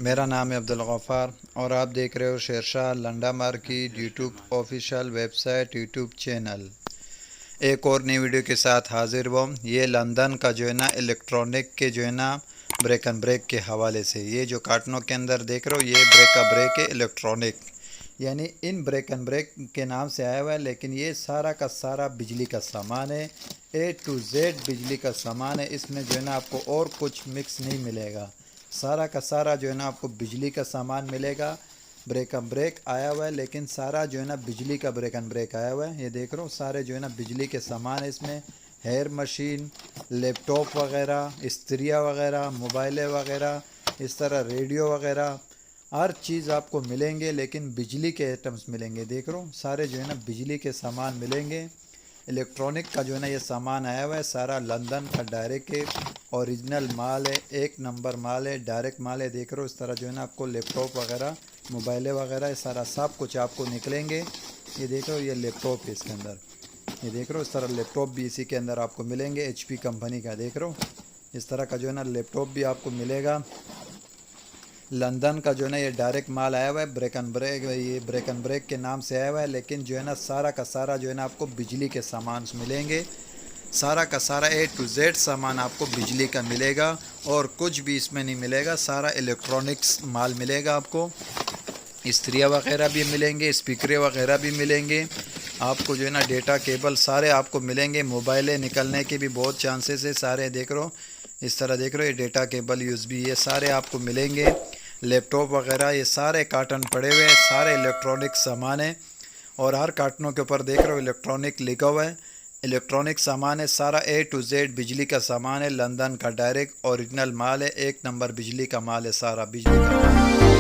मेरा नाम है अब्दुल गफ़ार और आप देख रहे हो Shershah Landa market YouTube official website YouTube channel. एक और नई वीडियो के साथ हाजिर हुआ। ये लंदन का जो है ना इलेक्ट्रॉनिक के जो है ना ब्रेक एंड ब्रेक के हवाले से ये जो कार्टनों के अंदर देख रहे हो ये ब्रेक का ब्रेक है इलेक्ट्रॉनिक, यानी इन ब्रेक एंड ब्रेक के नाम से आया हुआ है, लेकिन ये सारा का सारा बिजली का सामान है। A to Z बिजली का सामान है। इसमें जो है ना आपको और कुछ मिक्स नहीं मिलेगा। सारा का सारा जो है ना आपको बिजली का सामान मिलेगा। ब्रेक एंड ब्रेक आया हुआ है, लेकिन सारा जो है ना बिजली का ब्रेक एंड ब्रेक आया हुआ है। ये देख रहे हो सारे जो है ना बिजली के सामान है इसमें। हेयर मशीन, लैपटॉप वगैरह, इस्त्रियाँ वगैरह, मोबाइलें वगैरह, इस तरह रेडियो वगैरह हर चीज़ आपको मिलेंगे, लेकिन बिजली के आइटम्स मिलेंगे। देख रहे हो सारे जो है ना बिजली के सामान मिलेंगे। इलेक्ट्रॉनिक का जो है ना ये सामान आया हुआ है, सारा लंदन का डायरेक्ट है, ओरिजिनल माल है, एक नंबर माल है, डायरेक्ट माल है। देख रहे हो इस तरह जो है ना आपको लैपटॉप वगैरह, मोबाइलें वगैरह, ये सारा सब कुछ आपको निकलेंगे। ये देख रहे हो ये लैपटॉप है इसके अंदर। ये देख रहे हो इस तरह लैपटॉप भी इसी के अंदर आपको मिलेंगे, HP कंपनी का। देख रहे हो इस तरह का जो है ना लैपटॉप भी आपको मिलेगा। लंदन का जो है ना ये डायरेक्ट माल आया हुआ है, ब्रेक एंड ब्रेक, ये ब्रेक एंड ब्रेक के नाम से आया हुआ है, लेकिन जो है ना सारा का सारा जो है ना आपको बिजली के सामान मिलेंगे। सारा का सारा A to Z सामान आपको बिजली का मिलेगा और कुछ भी इसमें नहीं मिलेगा। सारा इलेक्ट्रॉनिक्स माल मिलेगा आपको। इस्त्रियाँ वगैरह भी मिलेंगे, स्पीकरें वगैरह भी मिलेंगे आपको। जो है ना डेटा केबल सारे आपको मिलेंगे। मोबाइलें निकलने के भी बहुत चांसेस है सारे। देख रहे हो इस तरह देख रहे हो ये डेटा केबल USB ये सारे आपको मिलेंगे। लैपटॉप वगैरह ये सारे कार्टन पड़े हुए हैं, सारे इलेक्ट्रॉनिक सामान है। और हर कार्टनों के ऊपर देख रहे हो इलेक्ट्रॉनिक लिखा हुआ है। इलेक्ट्रॉनिक सामान है सारा A to Z बिजली का सामान है। लंदन का डायरेक्ट ओरिजिनल माल है, एक नंबर बिजली का माल है, सारा बिजली का माल है।